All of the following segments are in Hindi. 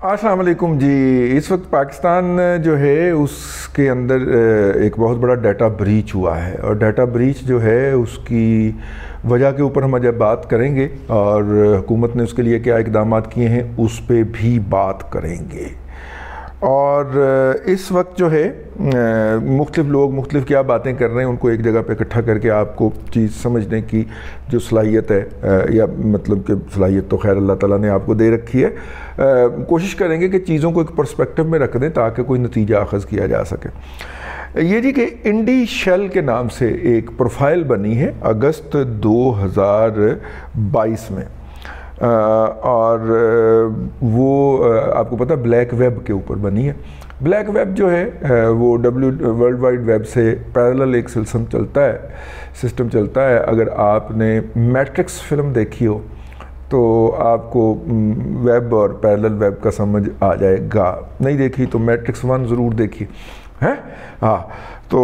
अस्सलाम वालेकुम जी। इस वक्त पाकिस्तान जो है उसके अंदर एक बहुत बड़ा डाटा ब्रीच हुआ है और डाटा ब्रीच जो है उसकी वजह के ऊपर हम आज बात करेंगे और हुकूमत ने उसके लिए क्या इक़दाम किए हैं उस पर भी बात करेंगे। और इस वक्त जो है मुख्तलिफ़ लोग मुख्तलिफ़ क्या बातें कर रहे हैं उनको एक जगह पे इकट्ठा करके आपको चीज़ समझने की जो सलाहियत है या मतलब कि सलाहियत तो खैर अल्लाह ताला ने आपको दे रखी है, कोशिश करेंगे कि चीज़ों को एक पर्सपेक्टिव में रख दें ताकि कोई नतीजा अखज़ किया जा सके। ये जी कि इंडी शेल के नाम से एक प्रोफाइल बनी है अगस्त 2022 में और वो आपको पता ब्लैक वेब के ऊपर बनी है। ब्लैक वेब जो है वो वर्ल्ड वाइड वेब से पैरेलल एक सिस्टम चलता है। अगर आपने मैट्रिक्स फिल्म देखी हो तो आपको वेब और पैरेलल वेब का समझ आ जाएगा। नहीं देखी तो मैट्रिक्स 1 ज़रूर देखी है, हाँ, तो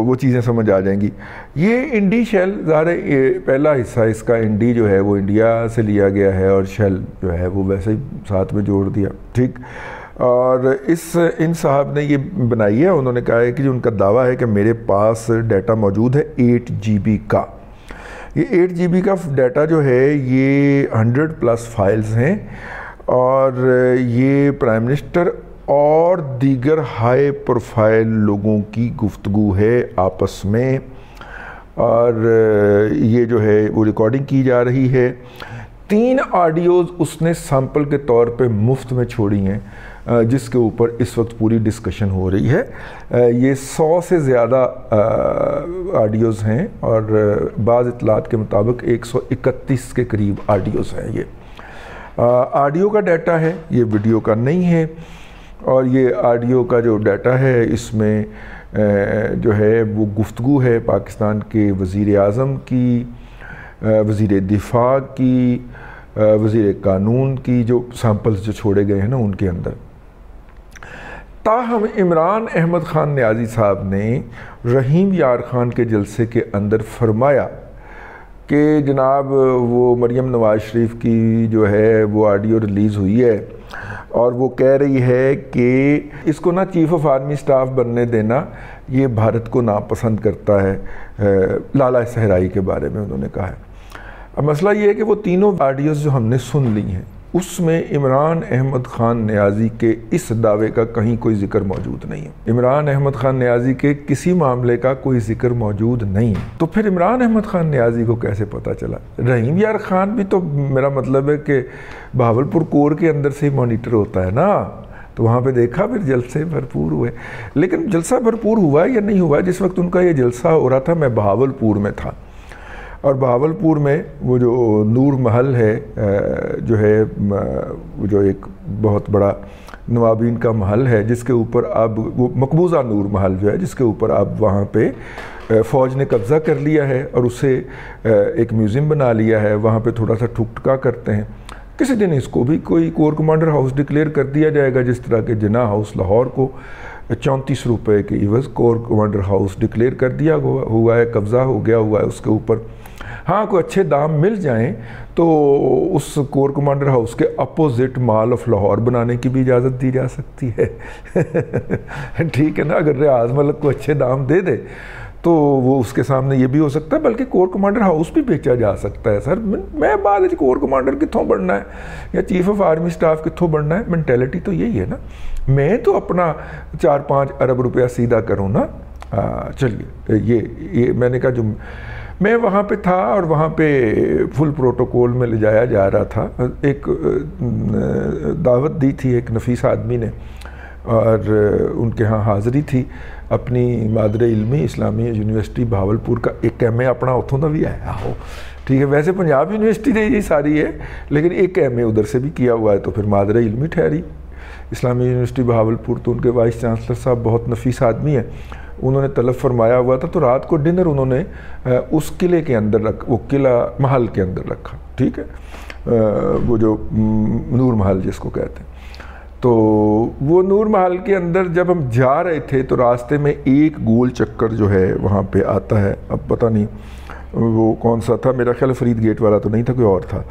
वो चीज़ें समझ आ जाएंगी। ये इंडी शेल ज़ाहिर पहला हिस्सा इसका इंडी जो है वो इंडिया से लिया गया है और शेल जो है वो वैसे ही साथ में जोड़ दिया, ठीक। और इन साहब ने ये बनाई है, उन्होंने कहा है कि जो उनका दावा है कि मेरे पास डाटा मौजूद है 8 GB का। ये 8 GB का डाटा जो है ये 100+ फाइल्स हैं और ये प्राइम मिनिस्टर और दीगर हाई प्रोफाइल लोगों की गुफ्तगू है आपस में और ये जो है वो रिकॉर्डिंग की जा रही है। 3 ऑडियोज़ उसने सैंपल के तौर पे मुफ्त में छोड़ी हैं जिसके ऊपर इस वक्त पूरी डिस्कशन हो रही है। ये 100 से ज़्यादा ऑडियोज़ हैं और बाज़ इत्तलात के मुताबिक 131 के करीब ऑडियोज़ हैं। ये ऑडियो का डाटा है, ये वीडियो का नहीं है। और ये ऑडियो का जो डाटा है इसमें जो है वो गुफ्तगू है पाकिस्तान के वज़ीर आज़म की, वज़ीर दिफा की, वज़ीर कानून की, जो सैंपल्स जो छोड़े गए हैं ना उनके अंदर। ताहम इमरान अहमद ख़ान न्याज़ी साहब ने रहीम यार ख़ान के जलसे के अंदर फरमाया कि जनाब वो मरियम नवाज़ शरीफ की जो है वो ऑडियो रिलीज़ हुई है और वो कह रही है कि इसको ना चीफ़ ऑफ आर्मी स्टाफ बनने देना, ये भारत को नापसंद करता है। लाला सहराई के बारे में उन्होंने कहा है। अब मसला ये है कि वो तीनों ऑडियोज़ जो हमने सुन ली हैं उसमें इमरान अहमद ख़ान न्याज़ी के इस दावे का कहीं कोई ज़िक्र मौजूद नहीं है। इमरान अहमद ख़ान न्याज़ी के किसी मामले का कोई ज़िक्र मौजूद नहीं है। तो फिर इमरान अहमद ख़ान न्याज़ी को कैसे पता चला? रहीम यार ख़ान भी तो मेरा मतलब है कि बहावलपुर कोर के अंदर से ही मॉनिटर होता है ना, तो वहाँ पे देखा फिर जलसे भरपूर हुए। लेकिन जलसा भरपूर हुआ या नहीं हुआ, जिस वक्त उनका ये जलसा हो रहा था मैं बहावलपुर में था और बहावलपुर में वो जो नूर महल है जो है वो जो एक बहुत बड़ा नवाबीन का महल है जिसके ऊपर अब वो मकबूजा नूर महल जो है जिसके ऊपर अब वहाँ पे फ़ौज ने कब्ज़ा कर लिया है और उसे एक म्यूज़ियम बना लिया है। वहाँ पे थोड़ा सा ठुक-ठुका करते हैं। किसी दिन इसको भी कोई कोर कमांडर हाउस डिक्लेयर कर दिया जाएगा, जिस तरह के जिन्ना हाउस लाहौर को 34 रुपये के इवज़ कोर कमांडर हाउस डिक्लेयर कर दिया हुआ है, कब्ज़ा हो गया हुआ है उसके ऊपर। हाँ, कोई अच्छे दाम मिल जाएं तो उस कोर कमांडर हाउस के अपोजिट मॉल ऑफ लाहौर बनाने की भी इजाज़त दी जा सकती है। ठीक है ना, अगर रियाज मलिक को अच्छे दाम दे दे तो वो उसके सामने ये भी हो सकता है, बल्कि कोर कमांडर हाउस भी बेचा जा सकता है। सर मैं बाद कोर कमांडर कितों बनना है या चीफ ऑफ आर्मी स्टाफ कितों बनना है, मेंटेलिटी तो यही है ना। मैं तो अपना 4-5 अरब रुपया सीधा करूँ ना। चलिए ये मैंने कहा जो मैं वहाँ पे था और वहाँ पे फुल प्रोटोकॉल में ले जाया जा रहा था। एक दावत दी थी एक नफीस आदमी ने और उनके यहाँ हाज़री थी अपनी मादरे इल्मी इस्लामी यूनिवर्सिटी बहावलपुर का एक एम ए अपना उतों का भी आया हो, ठीक है। वैसे पंजाब यूनिवर्सिटी ही सारी है लेकिन एक एम ए उधर से भी किया हुआ है, तो फिर मादरे इल्मी ठहरी इस्लामी यूनिवर्सिटी बहावलपुर। तो उनके वाइस चांसलर साहब बहुत नफीस आदमी है, उन्होंने तलब फरमाया हुआ था। तो रात को डिनर उन्होंने उस किले के अंदर वो किला महल के अंदर रखा, ठीक है, वो जो नूर महल जिसको कहते हैं। तो वो नूर महल के अंदर जब हम जा रहे थे तो रास्ते में एक गोल चक्कर जो है वहाँ पे आता है, अब पता नहीं वो कौन सा था, मेरा ख्याल फरीद गेट वाला तो नहीं था, कोई और था।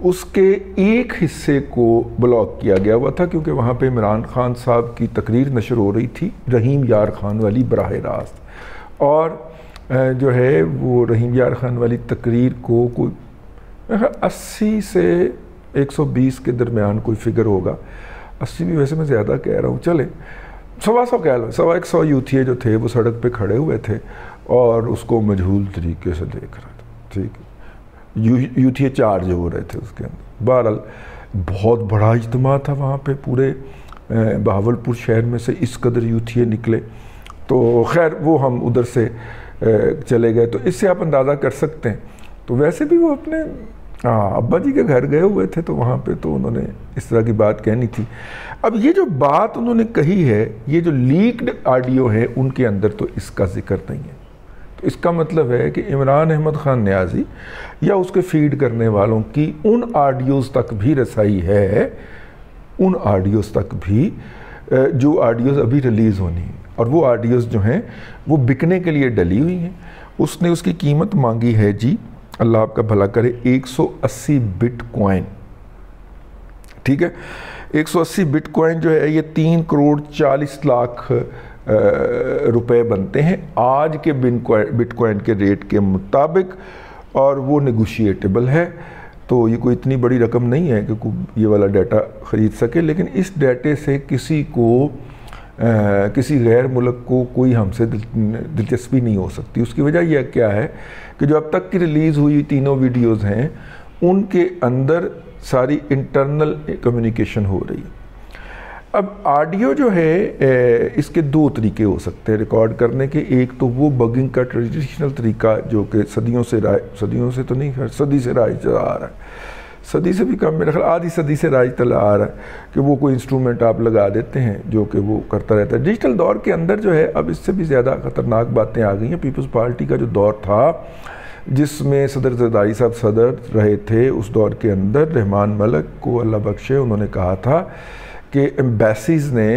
उसके एक हिस्से को ब्लॉक किया गया हुआ था, क्योंकि वहाँ पे इमरान खान साहब की तकरीर नशर हो रही थी, रहीम यार खान वाली बराह रास्त। और जो है वो रहीम यार खान वाली तकरीर को कोई 80 से 120 के दरमियान कोई फिगर होगा, 80 भी वैसे मैं ज़्यादा कह रहा हूँ, चले 100 कह लो, 100 यूथिये जो थे वो सड़क पे खड़े हुए थे और उसको मजहूल तरीके से देख रहे थे। ठीक, यूथिये चार्ज हो रहे थे उसके अंदर। बहरहाल बहुत बड़ा इज्तिमा था वहाँ पे, पूरे बहावलपुर शहर में से इस कदर यूथिये निकले। तो खैर वो हम उधर से चले गए, तो इससे आप अंदाज़ा कर सकते हैं। तो वैसे भी वो अपने अब्बा जी के घर गए हुए थे, तो वहाँ पे तो उन्होंने इस तरह की बात कहनी थी। अब ये जो बात उन्होंने कही है, ये जो लीक्ड ऑडियो है उनके अंदर तो इसका जिक्र नहीं है। तो इसका मतलब है कि इमरान अहमद ख़ान नियाज़ी या उसके फीड करने वालों की उन ऑडियोज़ तक भी रसाई है, उन ऑडियोज़ तक भी जो ऑडियोज़ अभी रिलीज़ होनी है, और वो ऑडियोज़ जो हैं वो बिकने के लिए डली हुई हैं। उसने उसकी कीमत मांगी है जी, अल्लाह आपका भला करे, 180 बिटकॉइन। ठीक है, 180 बिटकॉइन जो है ये 3 करोड़ 40 लाख रुपए बनते हैं आज के बिटकॉइन के रेट के मुताबिक, और वो नेगोशिएटेबल है। तो ये कोई इतनी बड़ी रकम नहीं है कि ये वाला डाटा ख़रीद सके, लेकिन इस डाटे से किसी को किसी गैर मुल्क को कोई हमसे दिलचस्पी नहीं हो सकती। उसकी वजह यह क्या है कि जो अब तक की रिलीज़ हुई तीनों वीडियोज़ हैं उनके अंदर सारी इंटरनल कम्युनिकेशन हो रही है। अब ऑडियो जो है इसके 2 तरीके हो सकते हैं रिकॉर्ड करने के। एक तो वो बगिंग का ट्रेडिशनल तरीका जो कि सदियों से तो नहीं, सदी से राज चला आ रहा है, सदी से भी कम, मेरा ख्याल आधी सदी से राज चला आ रहा है कि वो कोई इंस्ट्रूमेंट आप लगा देते हैं जो कि वो करता रहता है। डिजिटल दौर के अंदर जो है अब इससे भी ज़्यादा ख़तरनाक बातें आ गई हैं। पीपल्स पार्टी का जो दौर था जिसमें सदर ज़रदारी साहब सदर रहे थे, उस दौर के अंदर रहमान मलिक को अल्लाह बख्शे, उन्होंने कहा था कि एम्बेसीज़ ने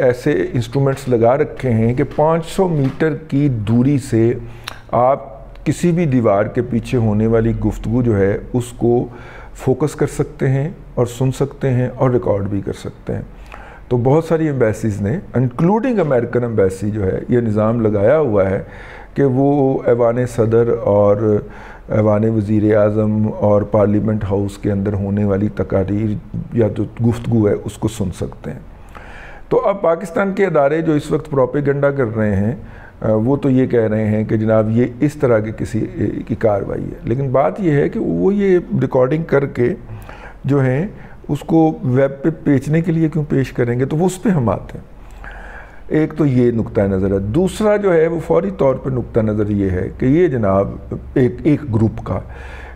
ऐसे इंस्ट्रूमेंट्स लगा रखे हैं कि 500 मीटर की दूरी से आप किसी भी दीवार के पीछे होने वाली गुफ्तगू जो है उसको फोकस कर सकते हैं और सुन सकते हैं और रिकॉर्ड भी कर सकते हैं। तो बहुत सारी एम्बेसीज़ ने, इंक्लूडिंग अमेरिकन एम्बेसी जो है, ये निज़ाम लगाया हुआ है कि वो ऐवान सदर और ऐवान वज़ीर आज़म और पार्लियामेंट हाउस के अंदर होने वाली तकारीर या जो गुफ्तगू है उसको सुन सकते हैं। तो अब पाकिस्तान के अदारे जो इस वक्त प्रोपेगेंडा कर रहे हैं वो तो ये कह रहे हैं कि जनाब ये इस तरह के किसी की कार्रवाई है, लेकिन बात ये है कि वो ये रिकॉर्डिंग करके जो है उसको वेब पे बेचने के लिए क्यों पेश करेंगे, तो वो उस पर हम आते हैं। एक तो ये नुक्ता नज़र है। दूसरा जो है वो फौरी तौर पर नुक्ता नज़र ये है कि ये जनाब एक ग्रुप का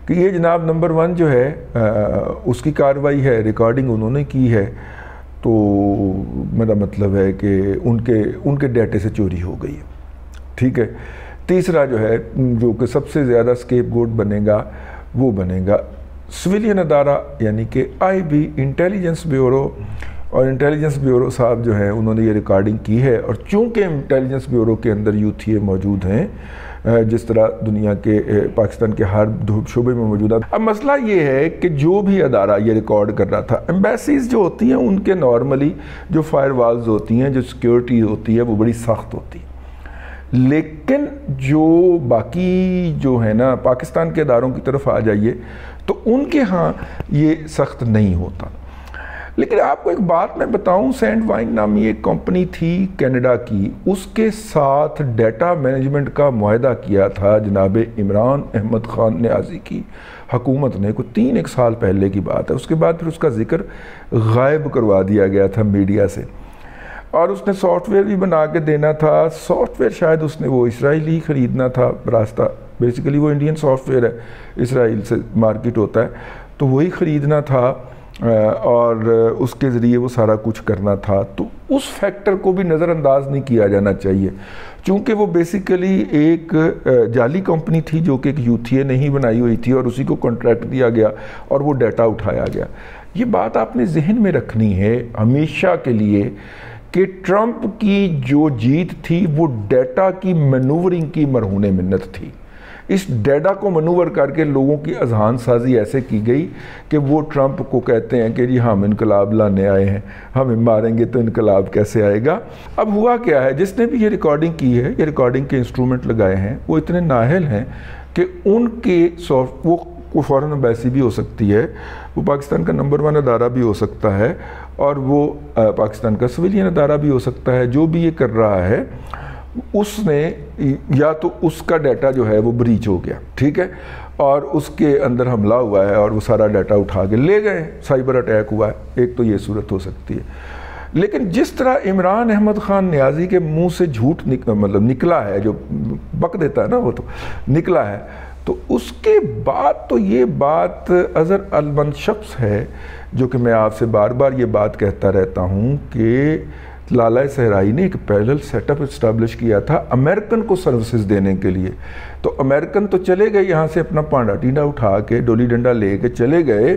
कि ये जनाब नंबर 1 जो है उसकी कार्रवाई है, रिकॉर्डिंग उन्होंने की है, तो मेरा मतलब है कि उनके डाटे से चोरी हो गई है। ठीक है। तीसरा जो है जो कि सबसे ज़्यादा स्केपगोट बनेगा वो बनेगा सिविलियन अदारा यानी कि IB इंटेलिजेंस ब्यूरो, और इंटेलिजेंस ब्यूरो साहब जो हैं उन्होंने ये रिकॉर्डिंग की है। और चूँकि इंटेलिजेंस ब्यूरो के अंदर यूथिये मौजूद हैं जिस तरह दुनिया के पाकिस्तान के हर शोबे में मौजूद है। अब मसला ये है कि जो भी अदारा ये रिकॉर्ड कर रहा था, एम्बेसीज़ जो होती हैं उनके नॉर्मली जो फायरवॉल्स होती हैं, जो सिक्योरिटी होती है वो बड़ी सख्त होती है, लेकिन जो बाकी जो है ना पाकिस्तान के अदारों की तरफ आ जाइए तो उनके यहाँ ये सख्त नहीं होता। लेकिन आपको एक बात मैं बताऊं, सैंडवाइन नामी एक कंपनी थी कनाडा की, उसके साथ डाटा मैनेजमेंट का मुआहदा किया था जनाब इमरान अहमद ख़ान नियाज़ी की हुकूमत ने, को 3-1 साल पहले की बात है। उसके बाद फिर उसका जिक्र गायब करवा दिया गया था मीडिया से, और उसने सॉफ्टवेयर भी बना के देना था। सॉफ्टवेयर शायद उसने वो इसराइली ही ख़रीदना था रास्ता, बेसिकली वो इंडियन सॉफ्टवेयर है, इसराइल से मार्केट होता है, तो वही ख़रीदना था और उसके ज़रिए वो सारा कुछ करना था। तो उस फैक्टर को भी नज़रअंदाज नहीं किया जाना चाहिए, चूँकि वो बेसिकली एक जाली कंपनी थी जो कि एक यूथिये ने ही बनाई हुई थी और उसी को कॉन्ट्रैक्ट दिया गया और वो डाटा उठाया गया। ये बात आपने जहन में रखनी है हमेशा के लिए कि ट्रंप की जो जीत थी वो डाटा की मैनूवरिंग की मरहून मिन्नत थी। इस डेटा को मनूवर करके लोगों की अजहान साजी ऐसे की गई कि वो ट्रंप को कहते हैं कि जी हम इनकलाब लाने आए हैं, हमें मारेंगे तो इनकलाब कैसे आएगा। अब हुआ क्या है, जिसने भी ये रिकॉर्डिंग की है, ये रिकॉर्डिंग के इंस्ट्रूमेंट लगाए हैं, वो इतने नाहल हैं कि उनके वो फॉरेन एम्बेसी भी हो सकती है, वो पाकिस्तान का नंबर 1 अदारा भी हो सकता है, और वो पाकिस्तान का सिविलियन अदारा भी हो सकता है। जो भी ये कर रहा है उसने या तो उसका डाटा जो है वो ब्रीच हो गया, ठीक है, और उसके अंदर हमला हुआ है और वो सारा डाटा उठा के ले गए, साइबर अटैक हुआ है। एक तो ये सूरत हो सकती है। लेकिन जिस तरह इमरान अहमद खान नियाज़ी के मुंह से झूठ मतलब निकला है, जो बक देता है ना, वो तो निकला है, तो उसके बाद तो ये बात अज़र अलमंद शख्स है जो कि मैं आपसे बार बार ये बात कहता रहता हूँ कि लाला सहराई ने एक पैरेलल सेटअप इस्टेब्लिश किया था अमेरिकन को सर्विसेज देने के लिए। तो अमेरिकन तो चले गए यहाँ से, अपना पांडा टींडा उठा के डोली डंडा ले के चले गए,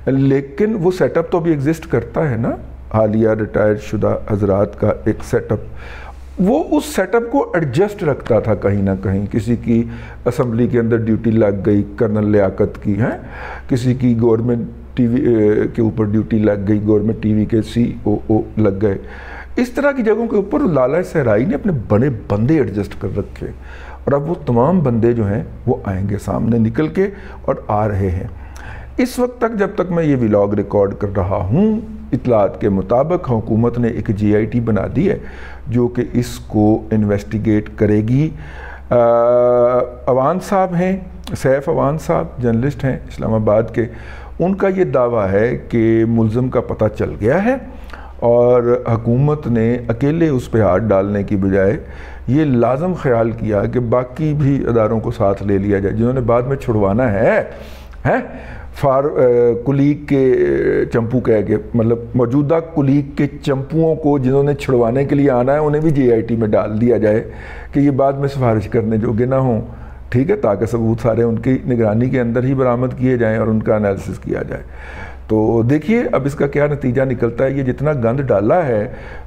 लेकिन वो सेटअप तो अभी एग्जिस्ट करता है ना, हालिया रिटायर्ड शुदा हजरात का एक सेटअप। वो उस सेटअप को एडजस्ट रखता था कहीं ना कहीं। किसी की असम्बली के अंदर ड्यूटी लग गई कर्नल लियाकत की, हैं, किसी की गवर्नमेंट टीवी के ऊपर ड्यूटी लग गई, गवर्नमेंट टीवी के COO लग गए। इस तरह की जगहों के ऊपर लाला सहराई ने अपने बड़े बंदे एडजस्ट कर रखे, और अब वो तमाम बंदे जो हैं वो आएंगे सामने निकल के, और आ रहे हैं। इस वक्त तक जब तक मैं ये व्लॉग रिकॉर्ड कर रहा हूँ, इतलात के मुताबिक हुकूमत ने एक GIT बना दी है जो कि इसको इन्वेस्टिगेट करेगी। अवान साहब हैं, सैफ अवान साहब जर्नलिस्ट हैं इस्लामाबाद के, उनका ये दावा है कि मुल्ज़िम का पता चल गया है और हुकूमत ने अकेले उस पर हाथ डालने की बजाय ये लाजम ख्याल किया कि बाकी भी अदारों को साथ ले लिया जाए, जिन्होंने बाद में छुड़वाना है कुलीग के चंपू कह के, मतलब मौजूदा कुलीग के चंपुओं को जिन्होंने छुड़वाने के लिए आना है उन्हें भी GIT में डाल दिया जाए कि ये बाद में सिफारिश करने जोगे ना हों, ठीक है, ताकि सबूत सारे उनकी निगरानी के अंदर ही बरामद किए जाएं और उनका एनालिसिस किया जाए। तो देखिए अब इसका क्या नतीजा निकलता है। ये जितना गंद डाला है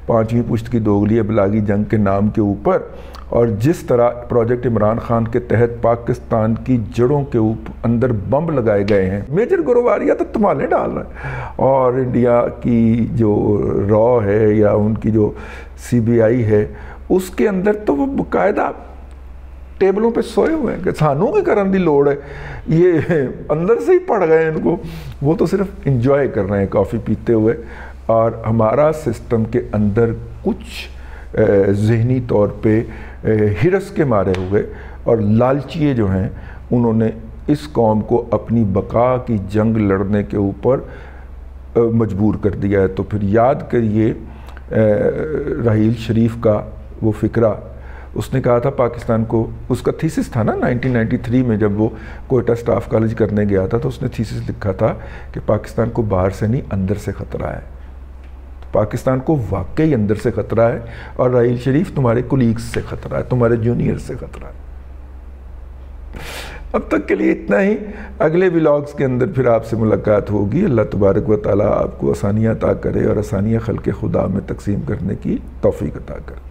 5वीं पुश्त की दोगली अबलागी जंग के नाम के ऊपर, और जिस तरह प्रोजेक्ट इमरान खान के तहत पाकिस्तान की जड़ों के अंदर बम लगाए गए हैं, मेजर गोरवारिया तो तमाले डाल रहा है, और इंडिया की जो रॉ है या उनकी जो CBI है उसके अंदर तो वो बाकायदा टेबलों पे सोए हुए हैं कि सानू की करन दी लोड़ है, ये अंदर से ही पड़ गए इनको, वो तो सिर्फ इंजॉय कर रहे हैं कॉफ़ी पीते हुए। और हमारा सिस्टम के अंदर कुछ ज़हनी तौर पे हिरस के मारे हुए और लालचिए जो हैं उन्होंने इस कौम को अपनी बका की जंग लड़ने के ऊपर मजबूर कर दिया है। तो फिर याद करिए राहील शरीफ का वो फ़िक्रा, उसने कहा था पाकिस्तान को, उसका थीसिस था ना 1993 में जब वो कोयटा स्टाफ कॉलेज करने गया था, तो उसने थीसिस लिखा था कि पाकिस्तान को बाहर से नहीं अंदर से ख़तरा है। तो पाकिस्तान को वाकई अंदर से ख़तरा है, और राहील शरीफ तुम्हारे कुलीग्स से ख़तरा है, तुम्हारे जूनियर से ख़तरा है। अब तक के लिए इतना ही, अगले व्लॉग्स के अंदर फिर आपसे मुलाकात होगी। अल्लाह तबारक व तआला आपको आसानियाँ अता करे और आसानियाँ खल्क़े खुदा में तकसीम करने की तौफ़ीक़ अता करे।